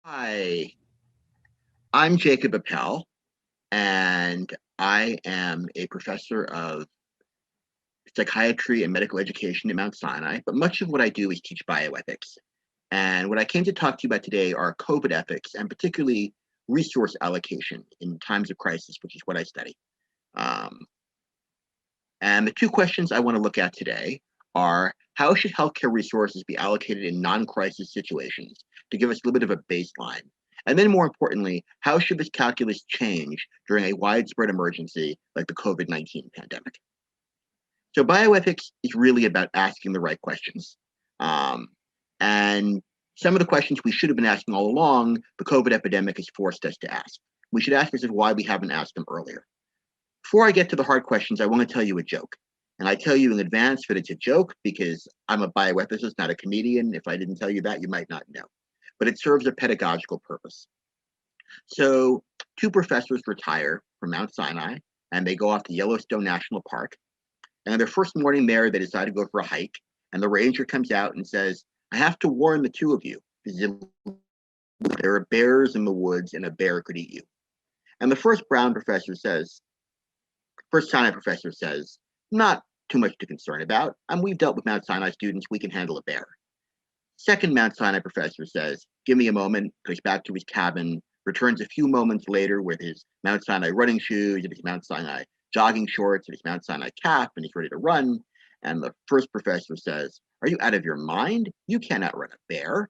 Hi, I'm Jacob Appel, and I am a professor of psychiatry and medical education at Mount Sinai. But much of what I do is teach bioethics. And what I came to talk to you about today are COVID ethics, and particularly resource allocation in times of crisis, which is what I study. Um, and the two questions I want to look at today are: how should healthcare resources be allocated in non-crisis situations, to give us a little bit of a baseline? And then more importantly, how should this calculus change during a widespread emergency like the COVID-19 pandemic? So bioethics is really about asking the right questions. Um, and some of the questions we should have been asking all along, the COVID epidemic has forced us to ask. We should ask ourselves why we haven't asked them earlier. Before I get to the hard questions, I want to tell you a joke. And I tell you in advance that it's a joke because I'm a bioethicist, not a comedian. If I didn't tell you that, you might not know. But it serves a pedagogical purpose. So, two professors retire from Mount Sinai and they go off to Yellowstone National Park. And on their first morning there, they decide to go for a hike. And the ranger comes out and says, "I have to warn the two of you. There are bears in the woods and a bear could eat you." And the first Sinai professor says, "Not too much to concern about. We've dealt with Mount Sinai students. We can handle a bear." Second Mount Sinai professor says, "Give me a moment," goes back to his cabin, returns a few moments later with his Mount Sinai running shoes and his Mount Sinai jogging shorts and his Mount Sinai cap, and he's ready to run. And the first professor says, "Are you out of your mind? You can't outrun a bear."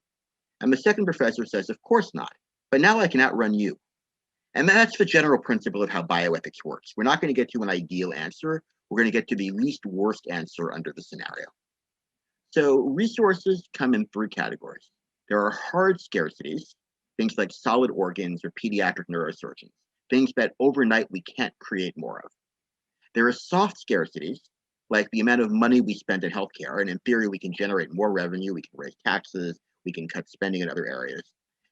And the second professor says, "Of course not. But now I can outrun you." And that's the general principle of how bioethics works. We're not going to get to an ideal answer. We're going to get to the least worst answer under the scenario. So resources come in three categories. There are hard scarcities, things like solid organs or pediatric neurosurgeons, things that overnight we can't create more of. There are soft scarcities, like the amount of money we spend in healthcare, and in theory, we can generate more revenue, we can raise taxes, we can cut spending in other areas.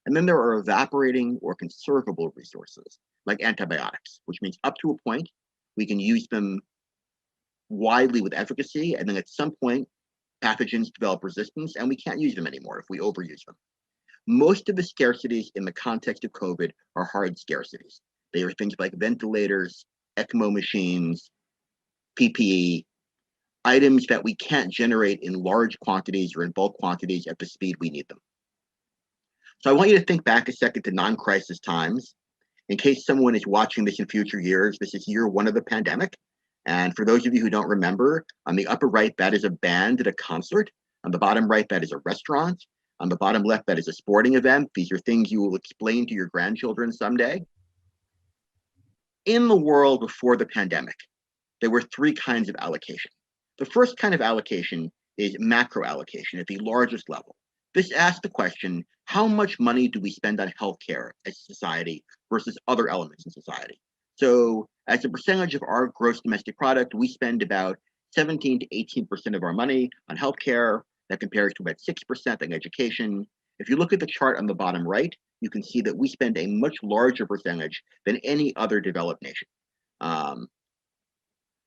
And then there are evaporating or conservable resources, like antibiotics, which means up to a point, we can use them widely with efficacy, and then at some point, pathogens develop resistance, and we can't use them anymore if we overuse them. Most of the scarcities in the context of COVID are hard scarcities. They are things like ventilators, ECMO machines, PPE, items that we can't generate in large quantities or in bulk quantities at the speed we need them. So I want you to think back a second to non-crisis times. In case someone is watching this in future years, this is year one of the pandemic. And for those of you who don't remember, on the upper right, that is a band at a concert. On the bottom right, that is a restaurant. On the bottom left, that is a sporting event. These are things you will explain to your grandchildren someday. In the world before the pandemic, there were three kinds of allocation. The first kind of allocation is macro allocation at the largest level. This asks the question, how much money do we spend on healthcare as a society versus other elements in society? So as a percentage of our gross domestic product, we spend about 17 to 18% of our money on healthcare. That compares to about 6% on education. If you look at the chart on the bottom right, you can see that we spend a much larger percentage than any other developed nation.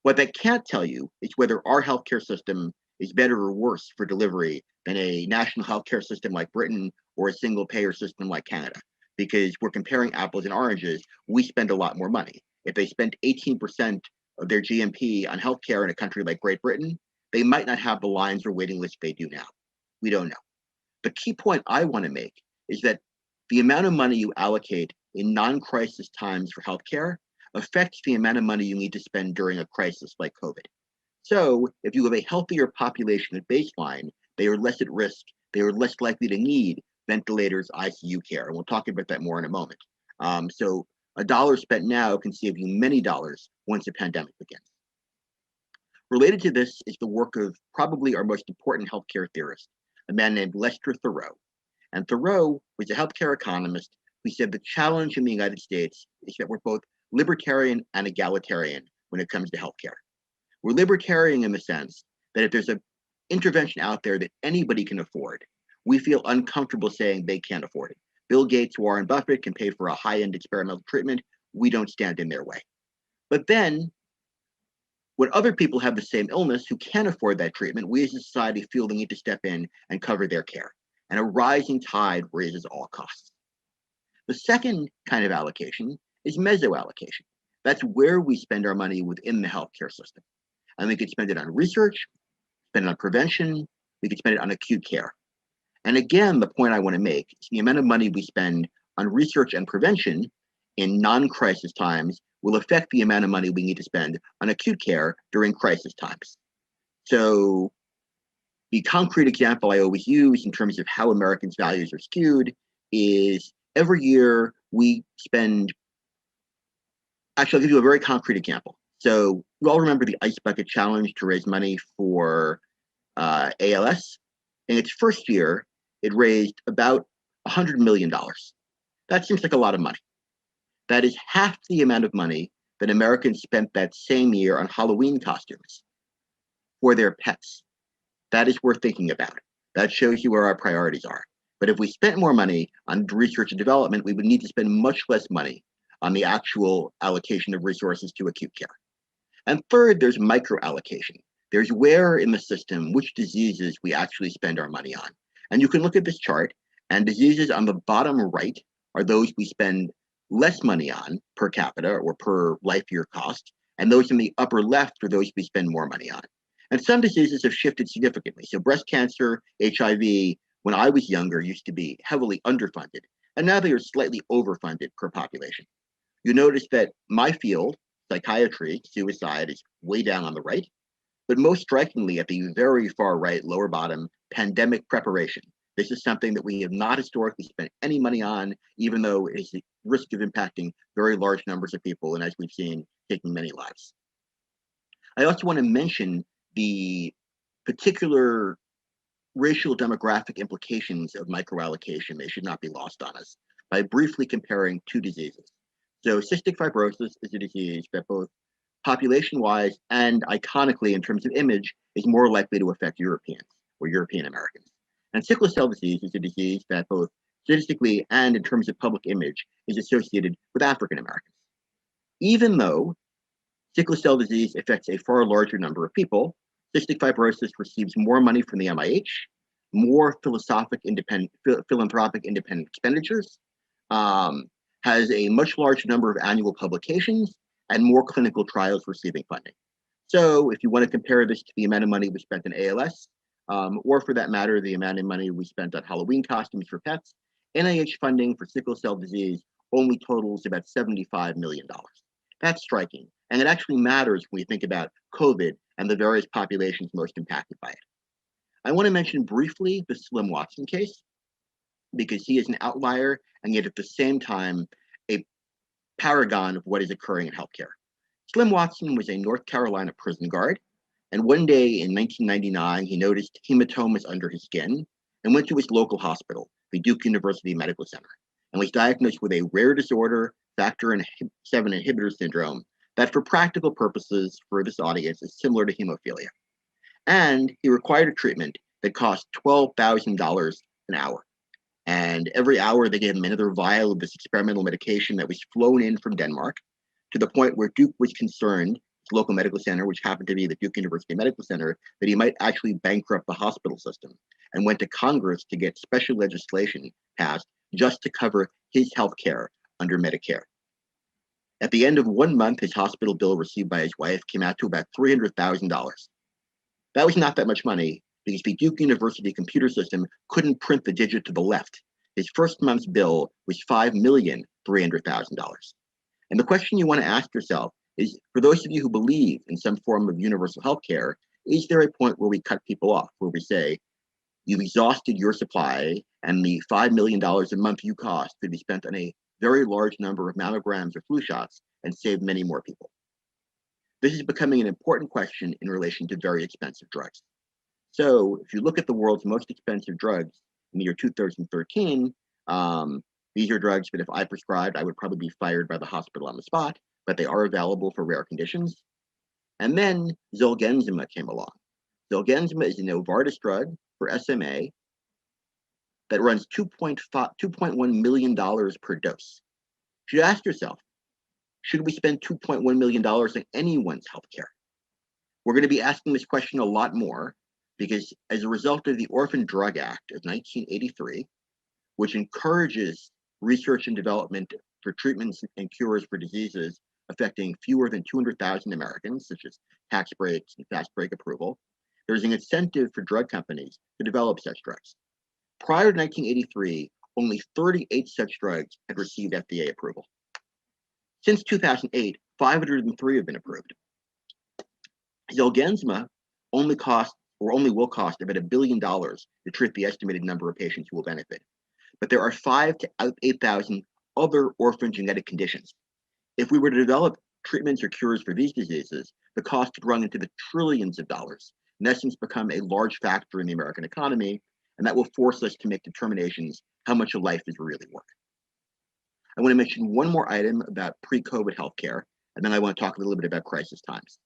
What that can't tell you is whether our healthcare system is better or worse for delivery than a national healthcare system like Britain or a single payer system like Canada, because we're comparing apples and oranges. We spend a lot more money. If they spent 18% of their GMP on healthcare in a country like Great Britain, they might not have the lines or waiting lists they do now. We don't know. The key point I want to make is that the amount of money you allocate in non-crisis times for healthcare affects the amount of money you need to spend during a crisis like COVID. So if you have a healthier population at baseline, they are less at risk, they are less likely to need ventilators, ICU care, and we'll talk about that more in a moment. So a dollar spent now can save you many dollars once a pandemic begins. Related to this is the work of probably our most important healthcare theorist, a man named Lester Thoreau. And Thoreau was a healthcare economist who said the challenge in the United States is that we're both libertarian and egalitarian when it comes to healthcare. We're libertarian in the sense that if there's an intervention out there that anybody can afford, we feel uncomfortable saying they can't afford it. Bill Gates, Warren Buffett can pay for a high-end experimental treatment. We don't stand in their way. But then when other people have the same illness who can't afford that treatment, we as a society feel the need to step in and cover their care. And a rising tide raises all costs. The second kind of allocation is meso-allocation. That's where we spend our money within the healthcare system. And we could spend it on research, spend it on prevention, we could spend it on acute care. And again, the point I want to make is the amount of money we spend on research and prevention in non-crisis times will affect the amount of money we need to spend on acute care during crisis times. So the concrete example I always use in terms of how Americans' values are skewed is every year we spend, actually, I'll give you a very concrete example. So you all remember the Ice Bucket Challenge to raise money for ALS. In its first year, it raised about $100 million. That seems like a lot of money. That is half the amount of money that Americans spent that same year on Halloween costumes for their pets. That is worth thinking about. That shows you where our priorities are. But if we spent more money on research and development, we would need to spend much less money on the actual allocation of resources to acute care. And third, there's micro-allocation. There's where in the system, which diseases we actually spend our money on. And you can look at this chart, and diseases on the bottom right are those we spend less money on per capita or per life year cost, and those in the upper left are those we spend more money on. And some diseases have shifted significantly. So breast cancer, HIV, when I was younger, used to be heavily underfunded, and now they are slightly overfunded per population. You notice that my field, psychiatry, suicide, is way down on the right, but most strikingly at the very far right, lower bottom, pandemic preparation. This is something that we have not historically spent any money on, even though it is the risk of impacting very large numbers of people, and as we've seen, taking many lives. I also want to mention the particular racial demographic implications of microallocation. They should not be lost on us by briefly comparing two diseases. So cystic fibrosis is a disease that both population-wise and iconically in terms of image is more likely to affect Europeans or European Americans. And sickle cell disease is a disease that both statistically and in terms of public image is associated with African Americans. Even though sickle cell disease affects a far larger number of people, cystic fibrosis receives more money from the NIH, more philanthropic independent expenditures, has a much larger number of annual publications, and more clinical trials receiving funding. So if you want to compare this to the amount of money we spent on ALS, or for that matter, the amount of money we spent on Halloween costumes for pets, NIH funding for sickle cell disease only totals about $75 million. That's striking. And it actually matters when we think about COVID and the various populations most impacted by it. I want to mention briefly the Slim Watson case, because he is an outlier and yet at the same time a paragon of what is occurring in healthcare. Slim Watson was a North Carolina prison guard, and one day in 1999, he noticed hematomas under his skin and went to his local hospital, the Duke University Medical Center, and was diagnosed with a rare disorder, factor VII inhibitor syndrome, that for practical purposes for this audience is similar to hemophilia. And he required a treatment that cost $12,000 an hour. And every hour they gave him another vial of this experimental medication that was flown in from Denmark, to the point where Duke was concerned, his local medical center, which happened to be the Duke University Medical Center, that he might actually bankrupt the hospital system, and went to Congress to get special legislation passed just to cover his health care under Medicare. At the end of 1 month, his hospital bill received by his wife came out to about $300,000. That was not that much money because the Duke University computer system couldn't print the digit to the left. His first month's bill was $5,300,000. And the question you want to ask yourself is, for those of you who believe in some form of universal health care, is there a point where we cut people off, where we say, you've exhausted your supply and the $5 million a month you cost could be spent on a very large number of mammograms or flu shots and save many more people? This is becoming an important question in relation to very expensive drugs. So if you look at the world's most expensive drugs in the year 2013, these are drugs that if I prescribed, I would probably be fired by the hospital on the spot, but they are available for rare conditions. And then Zolgensma came along. Zolgensma is a Novartis drug for SMA that runs $2.1 million per dose. You should ask yourself, should we spend $2.1 million on anyone's healthcare? We're going to be asking this question a lot more because as a result of the Orphan Drug Act of 1983, which encourages research and development for treatments and cures for diseases affecting fewer than 200,000 Americans, such as tax breaks and fast break approval, there's an incentive for drug companies to develop such drugs. Prior to 1983, only 38 such drugs had received FDA approval. Since 2008, 503 have been approved. Zolgensma only will cost about $1 billion to treat the estimated number of patients who will benefit. But there are 5,000 to 8,000 other orphan genetic conditions. If we were to develop treatments or cures for these diseases, the cost could run into the trillions of dollars, in essence become a large factor in the American economy, and that will force us to make determinations how much a life is really worth. I want to mention one more item about pre-COVID healthcare, and then I want to talk a little bit about crisis times.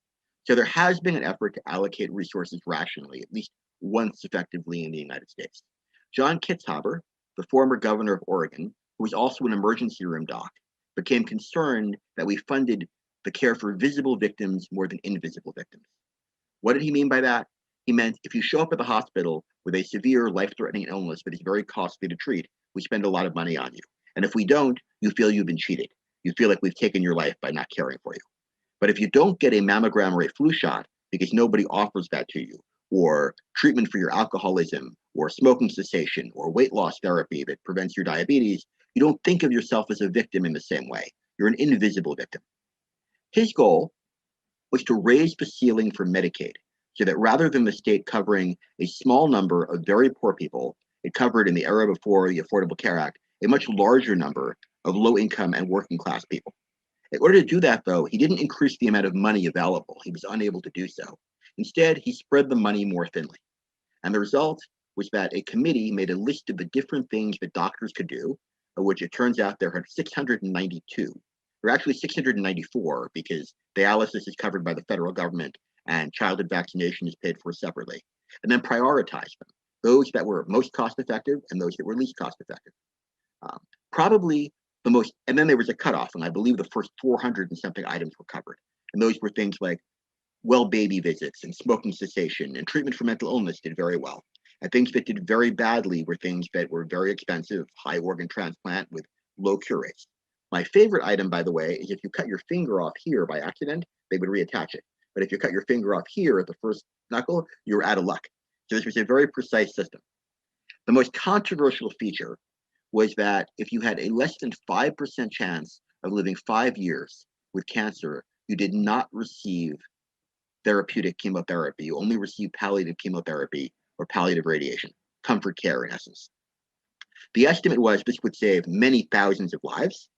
So there has been an effort to allocate resources rationally, at least once effectively in the United States. John Kitzhaber, the former governor of Oregon, who was also an emergency room doc, became concerned that we funded the care for visible victims more than invisible victims. What did he mean by that? He meant if you show up at the hospital with a severe life-threatening illness that is very costly to treat, we spend a lot of money on you. And if we don't, you feel you've been cheated. You feel like we've taken your life by not caring for you. But if you don't get a mammogram or a flu shot because nobody offers that to you, or treatment for your alcoholism, or smoking cessation, or weight loss therapy that prevents your diabetes, you don't think of yourself as a victim in the same way. You're an invisible victim. His goal was to raise the ceiling for Medicaid so that rather than the state covering a small number of very poor people, it covered in the era before the Affordable Care Act, a much larger number of low income and working class people. In order to do that, though, he didn't increase the amount of money available. He was unable to do so. Instead, he spread the money more thinly. And the result was that a committee made a list of the different things that doctors could do, of which it turns out there are 692. There are actually 694 because dialysis is covered by the federal government and childhood vaccination is paid for separately, and then prioritize them, those that were most cost effective and those that were least cost effective. Probably the most, and then there was a cutoff, and I believe the first 400 and something items were covered. And those were things like well baby visits and smoking cessation and treatment for mental illness did very well. And things that did very badly were things that were very expensive, high organ transplant with low cure rates. My favorite item, by the way, is if you cut your finger off here by accident, they would reattach it. But if you cut your finger off here at the first knuckle, you're out of luck. So this was a very precise system. The most controversial feature was that if you had a less than 5% chance of living 5 years with cancer, you did not receive therapeutic chemotherapy. You only received palliative chemotherapy or palliative radiation, comfort care in essence. The estimate was this would save many thousands of lives,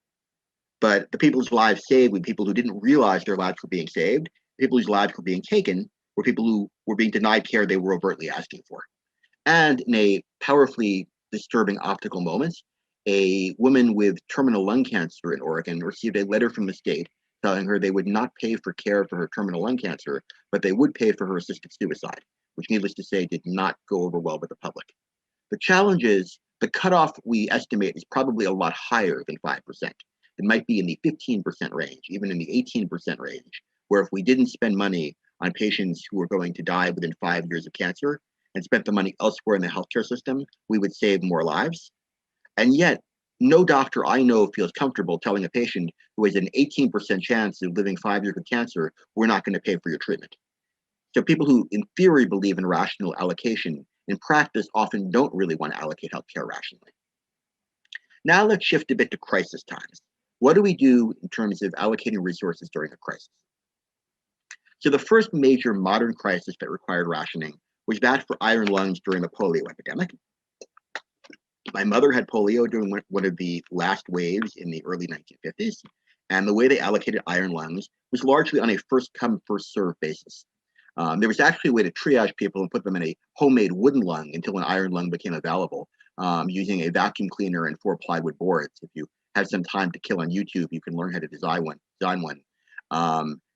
but the people's lives saved were people who didn't realize their lives were being saved. People whose lives were being taken were people who were being denied care they were overtly asking for. And in a powerfully disturbing optical moment, a woman with terminal lung cancer in Oregon received a letter from the state telling her they would not pay for care for her terminal lung cancer, but they would pay for her assisted suicide, which needless to say did not go over well with the public. The challenge is the cutoff we estimate is probably a lot higher than 5%. It might be in the 15% range, even in the 18% range, where if we didn't spend money on patients who were going to die within 5 years of cancer and spent the money elsewhere in the healthcare system, we would save more lives. And yet, no doctor I know feels comfortable telling a patient who has an 18% chance of living 5 years with cancer, we're not going to pay for your treatment. So people who in theory believe in rational allocation, in practice often don't really want to allocate healthcare rationally. Now let's shift a bit to crisis times. What do we do in terms of allocating resources during a crisis? So the first major modern crisis that required rationing was that for iron lungs during the polio epidemic. My mother had polio during one of the last waves in the early 1950s, and the way they allocated iron lungs was largely on a first come, first served basis. There was actually a way to triage people and put them in a homemade wooden lung until an iron lung became available, using a vacuum cleaner and 4 plywood boards. If you have some time to kill on YouTube, you can learn how to design one.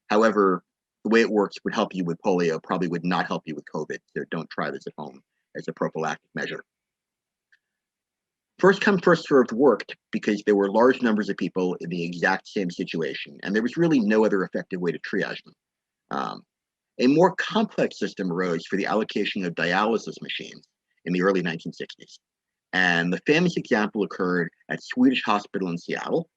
However, the way it works would help you with polio, probably would not help you with COVID, so don't try this at home as a prophylactic measure. First come, first served worked because there were large numbers of people in the exact same situation, and there was really no other effective way to triage them. A more complex system arose for the allocation of dialysis machines in the early 1960s. And the famous example occurred at Swedish Hospital in Seattle.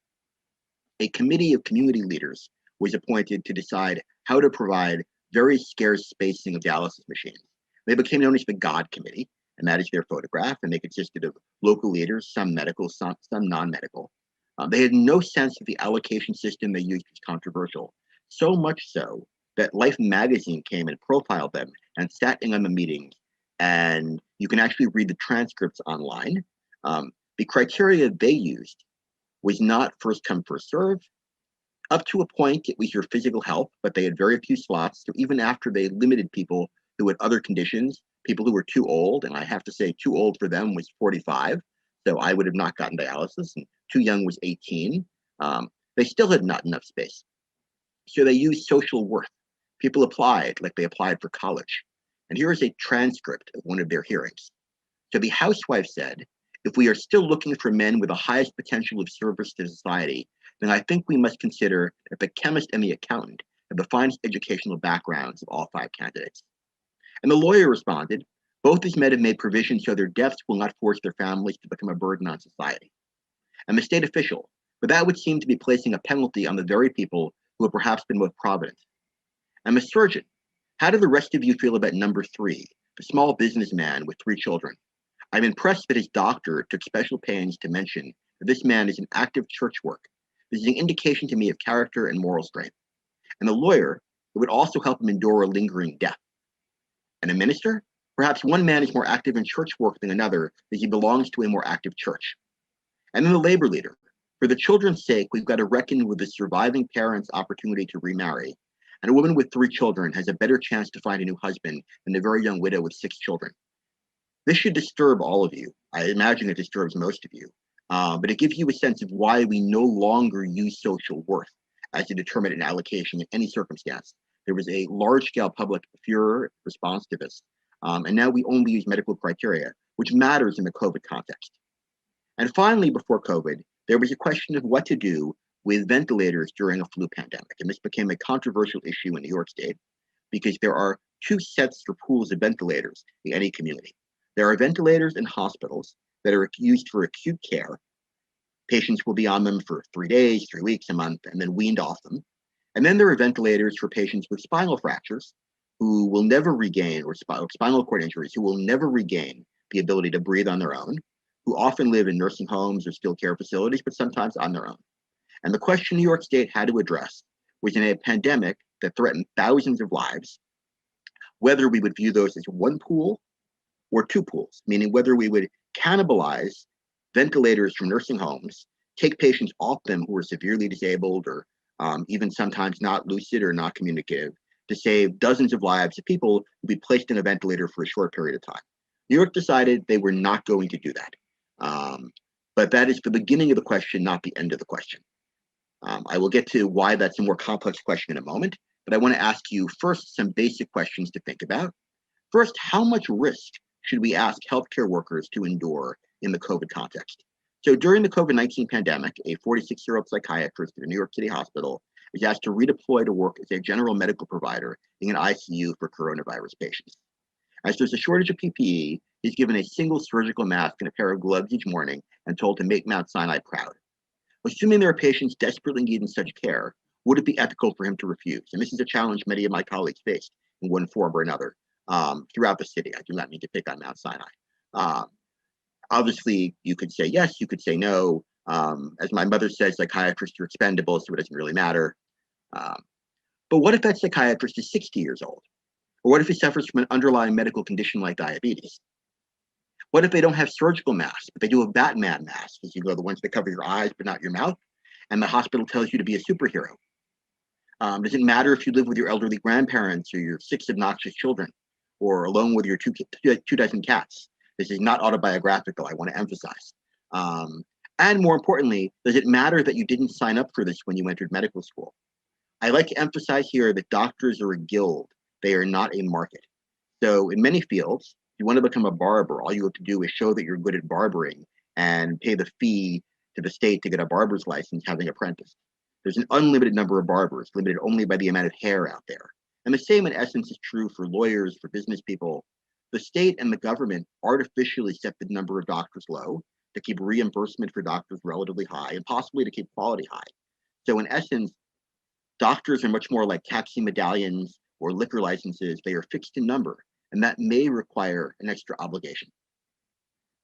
A committee of community leaders was appointed to decide how to provide very scarce spacing of dialysis machines. They became known as the God Committee, and that is their photograph, and they consisted of local leaders, some medical, some non-medical. They had no sense that the allocation system they used was controversial, so much so that Life magazine came and profiled them and sat in on the meetings, and you can actually read the transcripts online. The criteria they used was not first come, first serve. Up to a point, it was your physical health, but they had very few slots. So even after they limited people who had other conditions, people who were too old, and I have to say too old for them was 45. So I would have not gotten dialysis, and too young was 18. They still had not enough space. So they used social worth. People applied like they applied for college. And here is a transcript of one of their hearings. So the housewife said, if we are still looking for men with the highest potential of service to society, then I think we must consider that the chemist and the accountant have the finest educational backgrounds of all 5 candidates. And the lawyer responded, both these men have made provisions so their deaths will not force their families to become a burden on society. And the state official, but that would seem to be placing a penalty on the very people who have perhaps been most provident. And the surgeon, how do the rest of you feel about number 3, the small businessman with 3 children? I'm impressed that his doctor took special pains to mention that this man is an active church work. This is an indication to me of character and moral strength. And the lawyer, it would also help him endure a lingering death. And a minister? Perhaps one man is more active in church work than another, that he belongs to a more active church. And then the labor leader. For the children's sake, we've got to reckon with the surviving parent's opportunity to remarry. And a woman with 3 children has a better chance to find a new husband than a very young widow with 6 children. This should disturb all of you. I imagine it disturbs most of you. But it gives you a sense of why we no longer use social worth as a determinant in allocation in any circumstance. There was a large-scale public furor response to this. And now we only use medical criteria, which matters in the COVID context. And finally, before COVID, there was a question of what to do with ventilators during a flu pandemic. And this became a controversial issue in New York State because there are 2 sets or pools of ventilators in any community. There are ventilators in hospitals that are used for acute care. Patients will be on them for 3 days, 3 weeks, a month, and then weaned off them. And then there are ventilators for patients with spinal fractures who will never regain, or spinal cord injuries, who will never regain the ability to breathe on their own, who often live in nursing homes or skilled care facilities, but sometimes on their own. And the question New York State had to address was, in a pandemic that threatened thousands of lives, whether we would view those as one pool or 2 pools, meaning whether we would cannibalize ventilators from nursing homes, take patients off them who are severely disabled or even sometimes not lucid or not communicative, to save dozens of lives of people who be placed in a ventilator for a short period of time. New York decided they were not going to do that. But that is the beginning of the question, not the end of the question. I will get to why that's a more complex question in a moment, but I want to ask you first some basic questions to think about. First, how much risk should we ask healthcare workers to endure in the COVID context? So during the COVID-19 pandemic, a 46-year-old psychiatrist at a New York City hospital was asked to redeploy to work as a general medical provider in an ICU for coronavirus patients. As there's a shortage of PPE, he's given a single surgical mask and a pair of gloves each morning and told to make Mount Sinai proud. Assuming there are patients desperately needing such care, would it be ethical for him to refuse? And this is a challenge many of my colleagues faced in one form or another throughout the city. I do not mean to pick on Mount Sinai. Obviously, you could say yes, you could say no. As my mother says, psychiatrists are expendable, so it doesn't really matter. But what if that psychiatrist is 60 years old? Or what if he suffers from an underlying medical condition like diabetes? What if they don't have surgical masks, but they do have Batman masks, as you know, the ones that cover your eyes but not your mouth, and the hospital tells you to be a superhero? Does it matter if you live with your elderly grandparents or your 6 obnoxious children, or alone with your 2 dozen cats? This is not autobiographical, I want to emphasize. And more importantly, does it matter that you didn't sign up for this when you entered medical school? I like to emphasize here that doctors are a guild. They are not a market. So in many fields, if you want to become a barber, all you have to do is show that you're good at barbering and pay the fee to the state to get a barber's license, having an apprentice. There's an unlimited number of barbers, limited only by the amount of hair out there. And the same in essence is true for lawyers, for business people. The state and the government artificially set the number of doctors low to keep reimbursement for doctors relatively high and possibly to keep quality high. So in essence, doctors are much more like taxi medallions or liquor licenses. They are fixed in number, and that may require an extra obligation.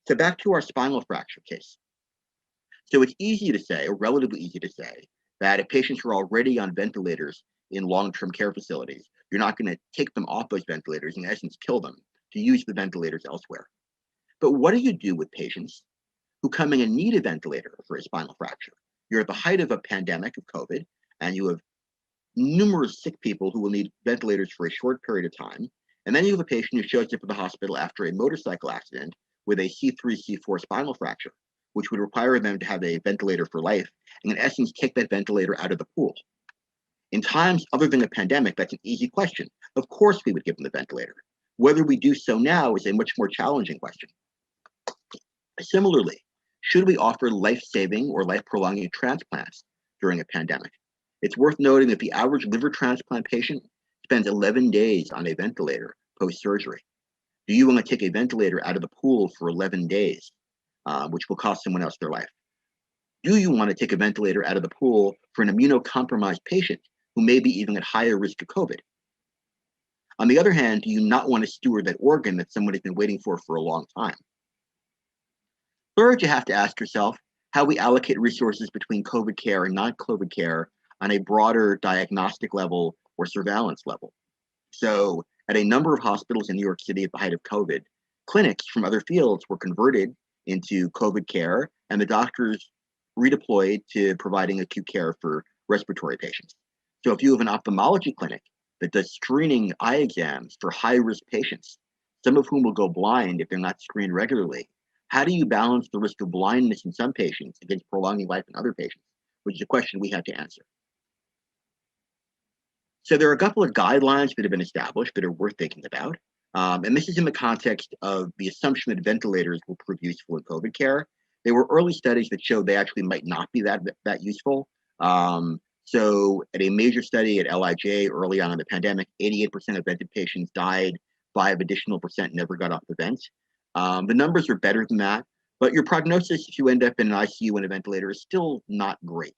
So back to our spinal fracture case. So it's easy to say, or relatively easy to say, that if patients are already on ventilators in long-term care facilities, you're not going to take them off those ventilators, in essence, kill them, to use the ventilators elsewhere. But what do you do with patients who come in and need a ventilator for a spinal fracture? You're at the height of a pandemic of COVID, and you have numerous sick people who will need ventilators for a short period of time. And then you have a patient who shows up at the hospital after a motorcycle accident with a C3, C4 spinal fracture, which would require them to have a ventilator for life, and in essence, take that ventilator out of the pool. In times other than a pandemic, that's an easy question. Of course, we would give them the ventilator. Whether we do so now is a much more challenging question. Similarly, should we offer life-saving or life-prolonging transplants during a pandemic? It's worth noting that the average liver transplant patient spends 11 days on a ventilator post-surgery. Do you want to take a ventilator out of the pool for 11 days, which will cost someone else their life? Do you want to take a ventilator out of the pool for an immunocompromised patient who may be even at higher risk of COVID? On the other hand, do you not want to steward that organ that someone has been waiting for a long time? Third, you have to ask yourself how we allocate resources between COVID care and non-COVID care on a broader diagnostic level or surveillance level. So at a number of hospitals in New York City at the height of COVID, clinics from other fields were converted into COVID care, and the doctors redeployed to providing acute care for respiratory patients. So if you have an ophthalmology clinic that does screening eye exams for high-risk patients, some of whom will go blind if they're not screened regularly, how do you balance the risk of blindness in some patients against prolonging life in other patients, which is a question we had to answer. So there are a couple of guidelines that have been established that are worth thinking about. And this is in the context of the assumption that ventilators will prove useful in COVID care. There were early studies that showed they actually might not be that useful. So at a major study at LIJ early on in the pandemic, 88% of vented patients died, 5 additional percent never got off the vent. The numbers are better than that, but your prognosis if you end up in an ICU and a ventilator is still not great.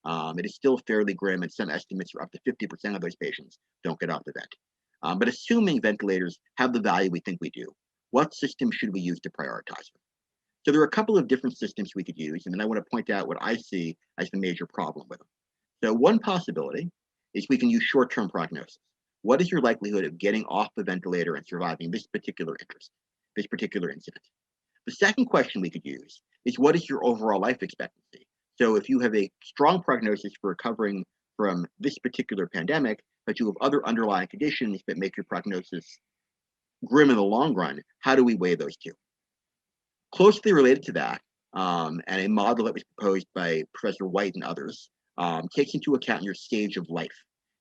It is still fairly grim, and some estimates are up to 50% of those patients don't get off the vent. But assuming ventilators have the value we think we do, what system should we use to prioritize them? So there are a couple of different systems we could use, and then I want to point out what I see as the major problem with them. So one possibility is we can use short-term prognosis. What is your likelihood of getting off the ventilator and surviving this particular incident? The second question we could use is what is your overall life expectancy? So if you have a strong prognosis for recovering from this particular pandemic, but you have other underlying conditions that make your prognosis grim in the long run, how do we weigh those two? Closely related to that, and a model that was proposed by Professor White and others, takes into account your stage of life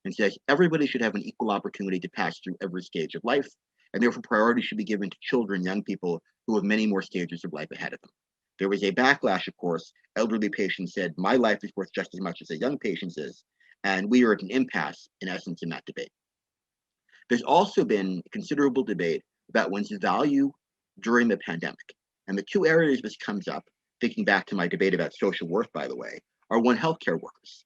and says everybody should have an equal opportunity to pass through every stage of life, and therefore priority should be given to children, young people who have many more stages of life ahead of them. There was a backlash, of course. Elderly patients said, my life is worth just as much as a young patient's is, and we are at an impasse, in essence, in that debate. There's also been considerable debate about one's value during the pandemic. And the two areas this comes up, thinking back to my debate about social worth, by the way, are one, healthcare workers.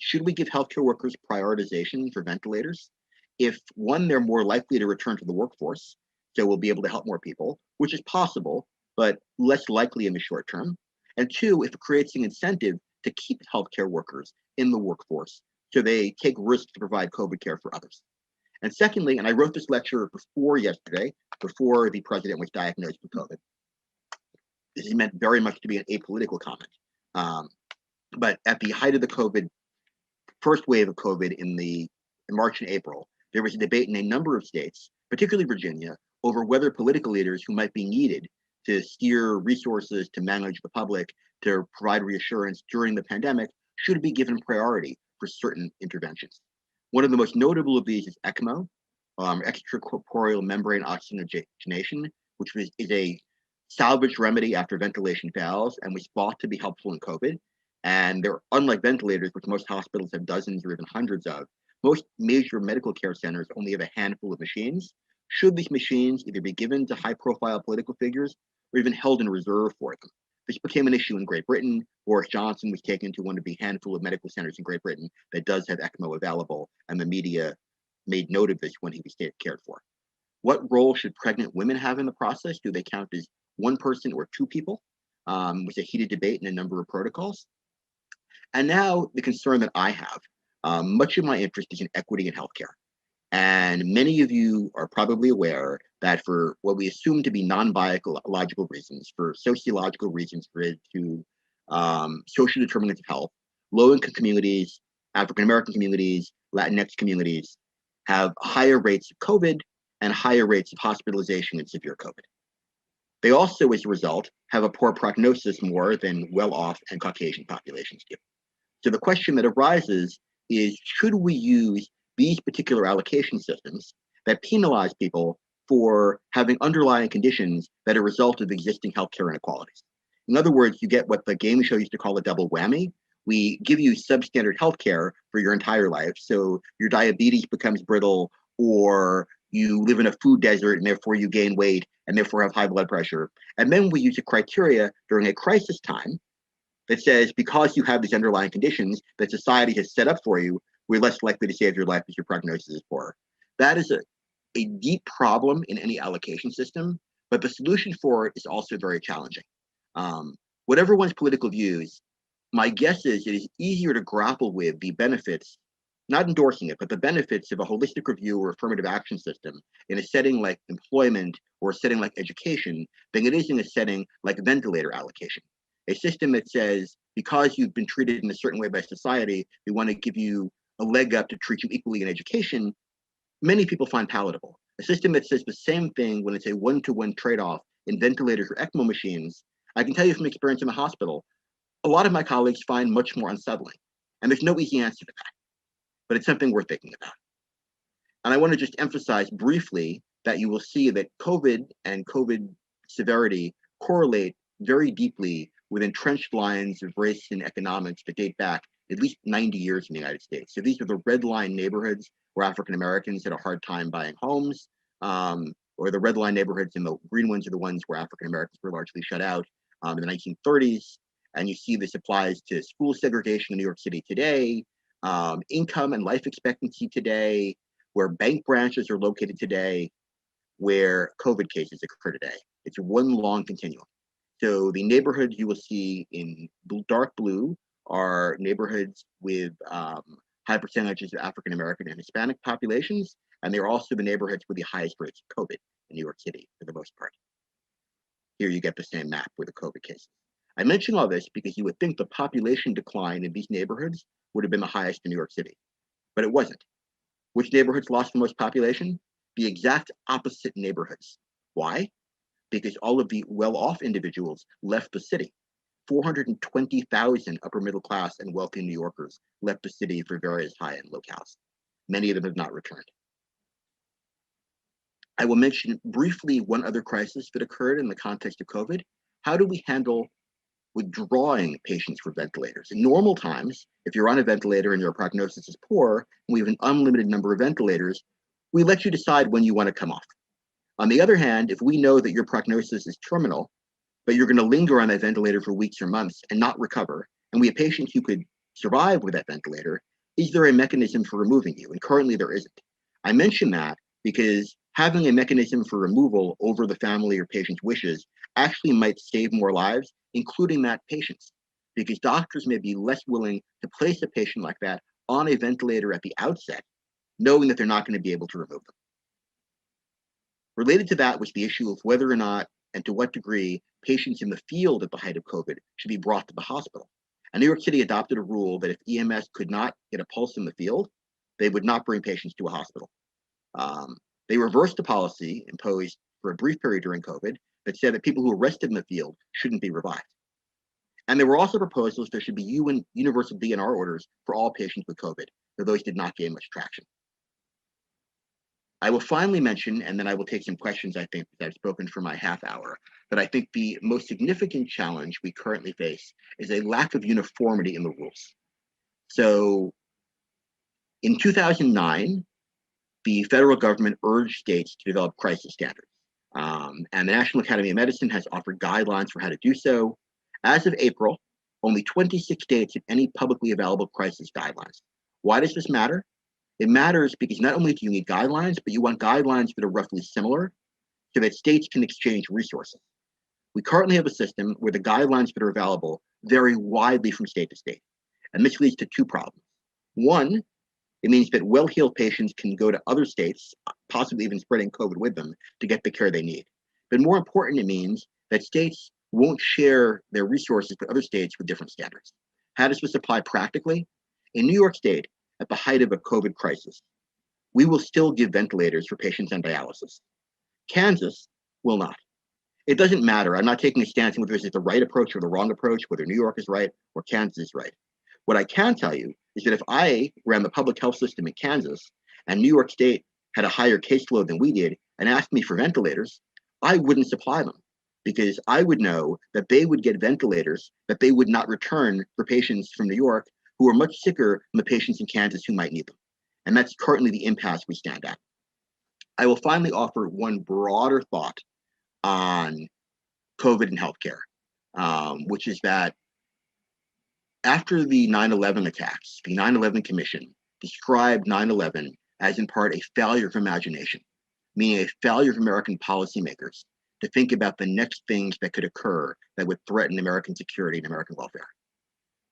Should we give healthcare workers prioritization for ventilators? If one, they're more likely to return to the workforce, so we'll be able to help more people, which is possible, but less likely in the short term. And two, if it creates an incentive to keep healthcare workers in the workforce, so they take risks to provide COVID care for others. And secondly, and I wrote this lecture before yesterday, before the president was diagnosed with COVID. This is meant very much to be an apolitical comment. But at the height of the COVID, first wave of COVID in March and April, there was a debate in a number of states, particularly Virginia, over whether political leaders who might be needed to steer resources, to manage the public, to provide reassurance during the pandemic should be given priority for certain interventions. One of the most notable of these is ECMO, extracorporeal membrane oxygenation, which is a salvage remedy after ventilation fails and was thought to be helpful in COVID. And they're unlike ventilators, which most hospitals have dozens or even hundreds of. Most major medical care centers only have a handful of machines, Should these machines either be given to high-profile political figures or even held in reserve for them? This became an issue in Great Britain. Boris Johnson was taken to one of the handful of medical centers in Great Britain that does have ECMO available, and the media made note of this when he was cared for. What role should pregnant women have in the process? Do they count as one person or two people? Was a heated debate in a number of protocols. And now the concern that I have, much of my interest is in equity in healthcare. And many of you are probably aware that for what we assume to be non-biological reasons, for sociological reasons related to social determinants of health, low-income communities, African-American communities, Latinx communities have higher rates of COVID and higher rates of hospitalization and severe COVID. They also, as a result, have a poor prognosis more than well-off and Caucasian populations do. So the question that arises is, should we use these particular allocation systems that penalize people for having underlying conditions that are a result of existing healthcare inequalities? In other words, you get what the game show used to call a double whammy. We give you substandard healthcare for your entire life, so your diabetes becomes brittle, or you live in a food desert and therefore you gain weight and therefore have high blood pressure. And then we use a criteria during a crisis time that says, because you have these underlying conditions that society has set up for you, we're less likely to save your life as your prognosis is poor. That is a deep problem in any allocation system, but the solution for it is also very challenging. Whatever one's political views, my guess is it is easier to grapple with the benefits, not endorsing it, but the benefits of a holistic review or affirmative action system in a setting like employment or a setting like education than it is in a setting like ventilator allocation. A system that says, because you've been treated in a certain way by society, we want to give you a leg up to treat you equally in education, many people find palatable. A system that says the same thing when it's a one-to-one trade-off in ventilators or ECMO machines, I can tell you from experience in the hospital, a lot of my colleagues find much more unsettling. And there's no easy answer to that, but it's something worth thinking about. And I want to just emphasize briefly that you will see that COVID and COVID severity correlate very deeply with entrenched lines of race and economics that date back at least 90 years in the United States. So these are the red line neighborhoods where African Americans had a hard time buying homes, or the red line neighborhoods, and the green ones are the ones where African Americans were largely shut out in the 1930s. And you see this applies to school segregation in New York City today, income and life expectancy today, where bank branches are located today, where COVID cases occur today. It's one long continuum. So the neighborhoods you will see in dark blue are neighborhoods with high percentages of African American and Hispanic populations, and they're also the neighborhoods with the highest rates of COVID in New York City for the most part. Here you get the same map with the COVID cases. I mention all this because you would think the population decline in these neighborhoods would have been the highest in New York City, but it wasn't. Which neighborhoods lost the most population? The exact opposite neighborhoods. Why? Because all of the well-off individuals left the city. 420,000 upper middle class and wealthy New Yorkers left the city for various high-end locales. Many of them have not returned. I will mention briefly one other crisis that occurred in the context of COVID. How do we handle withdrawing patients from ventilators? In normal times, if you're on a ventilator and your prognosis is poor, and we have an unlimited number of ventilators, we let you decide when you want to come off. On the other hand, if we know that your prognosis is terminal, but you're going to linger on that ventilator for weeks or months and not recover, and we have patients who could survive with that ventilator, is there a mechanism for removing you? And currently there isn't. I mention that because having a mechanism for removal over the family or patient's wishes actually might save more lives, including that patient's, because doctors may be less willing to place a patient like that on a ventilator at the outset, knowing that they're not going to be able to remove them. Related to that was the issue of whether or not and to what degree patients in the field at the height of COVID should be brought to the hospital. And New York City adopted a rule that if EMS could not get a pulse in the field, they would not bring patients to a hospital. They reversed the policy imposed for a brief period during COVID that said that people who were arrested in the field shouldn't be revived. And there were also proposals there should be universal DNR orders for all patients with COVID, though those did not gain much traction. I will finally mention, and then I will take some questions, I think, that I've spoken for my half hour, that I think the most significant challenge we currently face is a lack of uniformity in the rules. So in 2009, the federal government urged states to develop crisis standards. And the National Academy of Medicine has offered guidelines for how to do so. As of April, only 26 states have any publicly available crisis guidelines. Why does this matter? It matters because not only do you need guidelines, but you want guidelines that are roughly similar so that states can exchange resources. We currently have a system where the guidelines that are available vary widely from state to state. And this leads to two problems. One, it means that well-heeled patients can go to other states, possibly even spreading COVID with them, to get the care they need. But more important, it means that states won't share their resources with other states with different standards. How does this apply practically? In New York State, at the height of a COVID crisis, we will still give ventilators for patients on dialysis. Kansas will not. It doesn't matter. I'm not taking a stance on whether this is the right approach or the wrong approach, whether New York is right or Kansas is right. What I can tell you is that if I ran the public health system in Kansas and New York State had a higher caseload than we did and asked me for ventilators, I wouldn't supply them because I would know that they would get ventilators that they would not return for patients from New York who are much sicker than the patients in Kansas who might need them. And that's currently the impasse we stand at. I will finally offer one broader thought on COVID and healthcare, which is that after the 9/11 attacks, the 9/11 Commission described 9/11 as in part a failure of imagination, meaning a failure of American policymakers to think about the next things that could occur that would threaten American security and American welfare.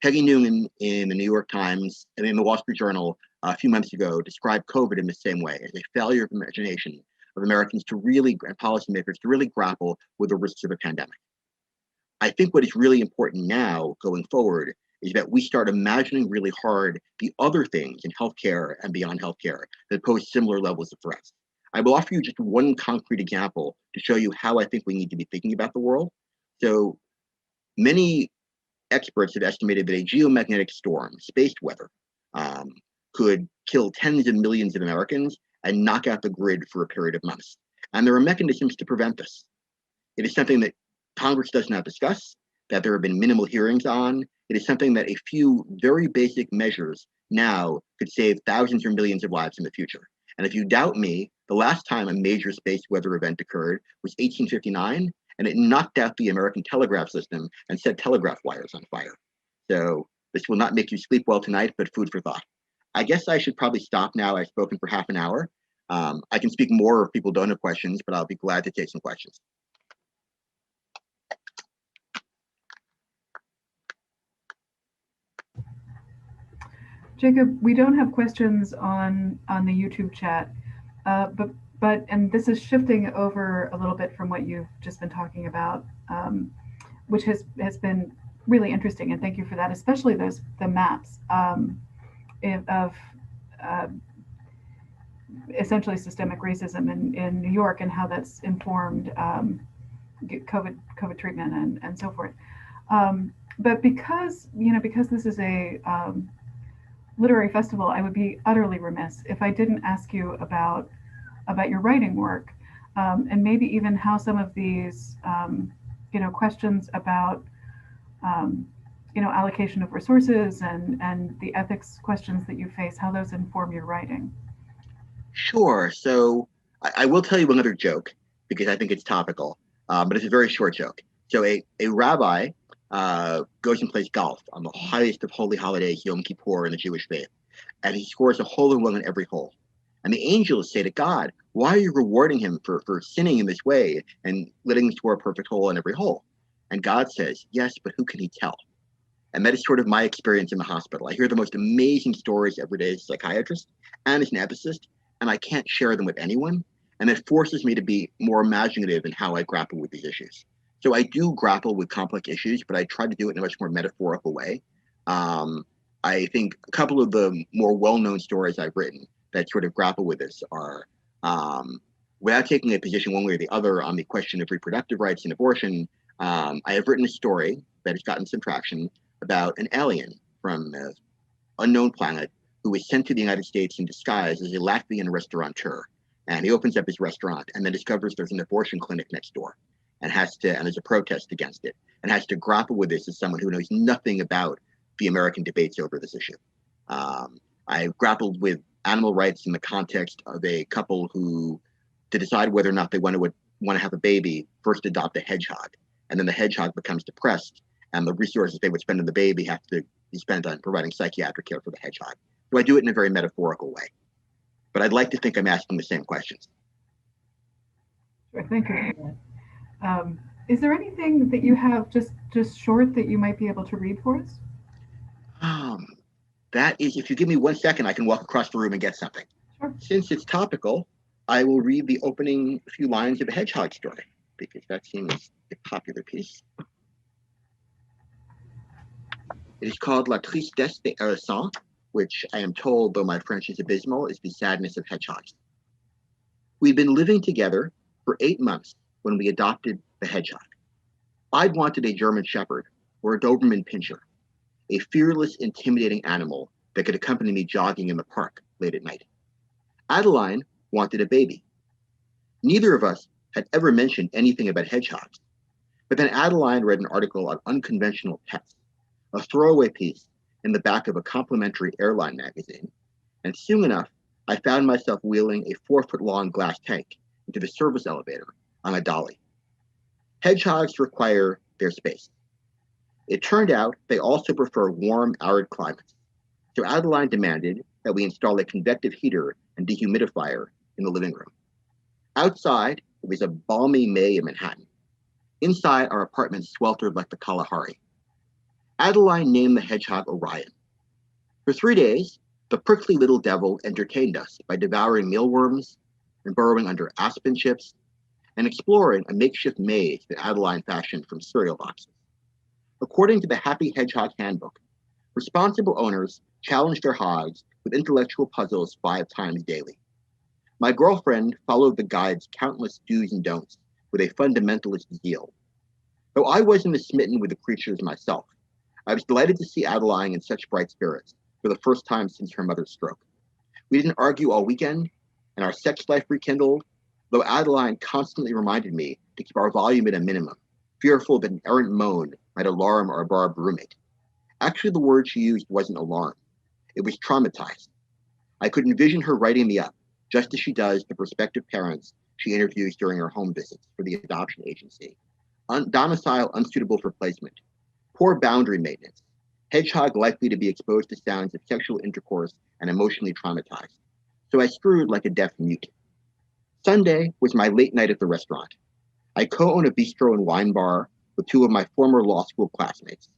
Peggy Noonan in the New York Times and in the Wall Street Journal a few months ago described COVID in the same way, as a failure of imagination of Americans to really, and policymakers to really grapple with the risks of a pandemic. I think what is really important now going forward is that we start imagining really hard the other things in healthcare and beyond healthcare that pose similar levels of threats. I will offer you just one concrete example to show you how I think we need to be thinking about the world. So many experts have estimated that a geomagnetic storm, space weather, could kill tens of millions of Americans and knock out the grid for a period of months. And there are mechanisms to prevent this. It is something that Congress does not discuss, that there have been minimal hearings on. It is something that a few very basic measures now could save thousands or millions of lives in the future. And if you doubt me, the last time a major space weather event occurred was 1859, and it knocked out the American telegraph system and set telegraph wires on fire. So this will not make you sleep well tonight, but food for thought. I guess I should probably stop now. I've spoken for half an hour. I can speak more if people don't have questions, but I'll be glad to take some questions. Jacob, we don't have questions on the YouTube chat, but and this is shifting over a little bit from what you've just been talking about, which has been really interesting, and thank you for that, especially the maps of essentially systemic racism in New York and how that's informed COVID treatment and so forth. But because this is a literary festival, I would be utterly remiss if I didn't ask you about your writing work, and maybe even how some of these questions about allocation of resources and the ethics questions that you face, how those inform your writing. Sure. So I will tell you another joke because I think it's topical, but it's a very short joke. So a rabbi goes and plays golf on the highest of holy holidays, Yom Kippur, in the Jewish faith, and he scores a hole in one in every hole. And the angels say to God, why are you rewarding him for sinning in this way and letting him score a perfect hole in every hole? And God says, yes, but who can he tell? And that is sort of my experience in the hospital. I hear the most amazing stories every day as a psychiatrist and as an ethicist, and I can't share them with anyone. And that forces me to be more imaginative in how I grapple with these issues. So I do grapple with complex issues, but I try to do it in a much more metaphorical way. I think a couple of the more well-known stories I've written that sort of grapple with this are, without taking a position one way or the other on the question of reproductive rights and abortion, I have written a story that has gotten some traction about an alien from an unknown planet who was sent to the United States in disguise as a Latvian restaurateur. And he opens up his restaurant and then discovers there's an abortion clinic next door and there's a protest against it and has to grapple with this as someone who knows nothing about the American debates over this issue. I grappled with animal rights in the context of a couple who, to decide whether or not they want to have a baby, first adopt a hedgehog, and then the hedgehog becomes depressed, and the resources they would spend on the baby have to be spent on providing psychiatric care for the hedgehog. So I do it in a very metaphorical way, but I'd like to think I'm asking the same questions. Sure, thank you for that. Is there anything that you have just short that you might be able to read for us? That is, if you give me 1 second, I can walk across the room and get something. Sure. Since it's topical, I will read the opening few lines of a hedgehog story, because that seems a popular piece. It is called La Tristesse des Hérissons, which I am told, though my French is abysmal, is the sadness of hedgehogs. We'd been living together for 8 months when we adopted the hedgehog. I'd wanted a German Shepherd or a Doberman Pinscher, a fearless, intimidating animal that could accompany me jogging in the park late at night. Adeline wanted a baby. Neither of us had ever mentioned anything about hedgehogs, but then Adeline read an article on unconventional pets, a throwaway piece in the back of a complimentary airline magazine, and soon enough, I found myself wheeling a 4-foot-long glass tank into the service elevator on a dolly. Hedgehogs require their space. It turned out they also prefer warm, arid climates, so Adeline demanded that we install a convective heater and dehumidifier in the living room. Outside, it was a balmy May in Manhattan. Inside, our apartment sweltered like the Kalahari. Adeline named the hedgehog Orion. For 3 days, the prickly little devil entertained us by devouring mealworms and burrowing under aspen chips and exploring a makeshift maze that Adeline fashioned from cereal boxes. According to the Happy Hedgehog Handbook, responsible owners challenge their hogs with intellectual puzzles 5 times daily. My girlfriend followed the guide's countless do's and don'ts with a fundamentalist zeal. Though I wasn't as smitten with the creatures myself, I was delighted to see Adeline in such bright spirits for the first time since her mother's stroke. We didn't argue all weekend, and our sex life rekindled, though Adeline constantly reminded me to keep our volume at a minimum, fearful that an errant moan might alarm our barbed roommate. Actually, the word she used wasn't alarm. It was traumatized. I could envision her writing me up, just as she does the prospective parents she interviews during her home visits for the adoption agency. Domicile unsuitable for placement, poor boundary maintenance, hedgehog likely to be exposed to sounds of sexual intercourse and emotionally traumatized. So I screwed like a deaf mute. Sunday was my late night at the restaurant. I co-own a bistro and wine bar with 2 of my former law school classmates,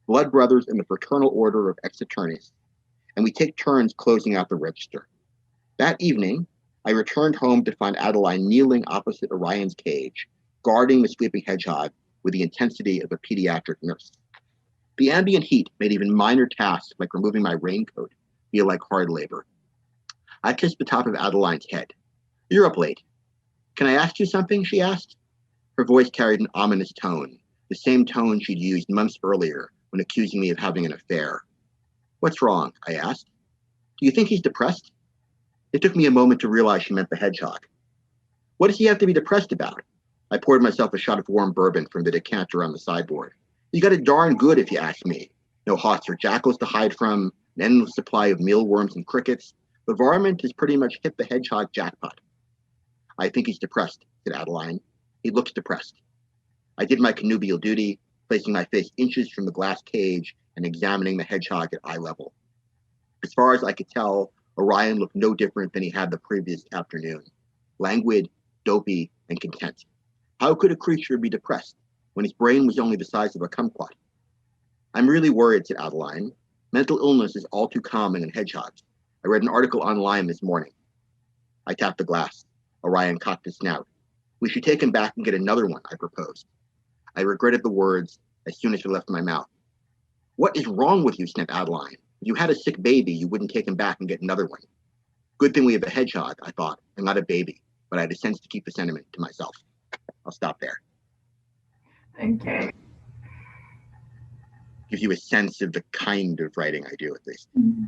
blood brothers in the fraternal order of ex-attorneys, and we take turns closing out the register. That evening, I returned home to find Adeline kneeling opposite Orion's cage, guarding the sleeping hedgehog with the intensity of a pediatric nurse. The ambient heat made even minor tasks like removing my raincoat feel like hard labor. I kissed the top of Adeline's head. "You're up late. Can I ask you something?" she asked. Her voice carried an ominous tone, the same tone she'd used months earlier when accusing me of having an affair. "What's wrong?" I asked. "Do you think he's depressed?" It took me a moment to realize she meant the hedgehog. "What does he have to be depressed about?" I poured myself a shot of warm bourbon from the decanter on the sideboard. "You got it darn good, if you ask me. No hawks or jackals to hide from, an endless supply of mealworms and crickets. The varmint has pretty much hit the hedgehog jackpot." "I think he's depressed," said Adeline. "He looks depressed." I did my connubial duty, placing my face inches from the glass cage and examining the hedgehog at eye level. As far as I could tell, Orion looked no different than he had the previous afternoon. Languid, dopey, and content. How could a creature be depressed when his brain was only the size of a kumquat? "I'm really worried," said Adeline. "Mental illness is all too common in hedgehogs. I read an article online this morning." I tapped the glass. Orion cocked his snout. "We should take him back and get another one," I proposed. I regretted the words as soon as they left my mouth. "What is wrong with you?" snapped Adeline. "If you had a sick baby, you wouldn't take him back and get another one." Good thing we have a hedgehog, I thought, and not a baby, but I had a sense to keep the sentiment to myself. I'll stop there. Thank you. Gives you a sense of the kind of writing I do at least. Mm-hmm.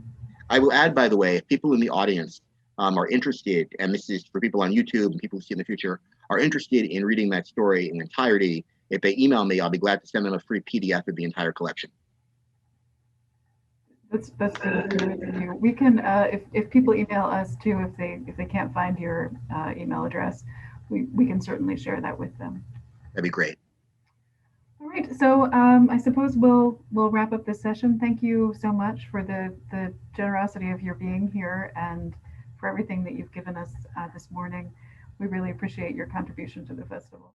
I will add, by the way, if people in the audience are interested, and this is for people on YouTube and people who see in the future, are interested in reading that story in entirety, if they email me, I'll be glad to send them a free PDF of the entire collection. That's really nice of you. We can, if people email us too, if they can't find your email address, we can certainly share that with them. That'd be great. All right, so I suppose we'll wrap up this session. Thank you so much for the generosity of your being here and for everything that you've given us this morning. We really appreciate your contribution to the festival.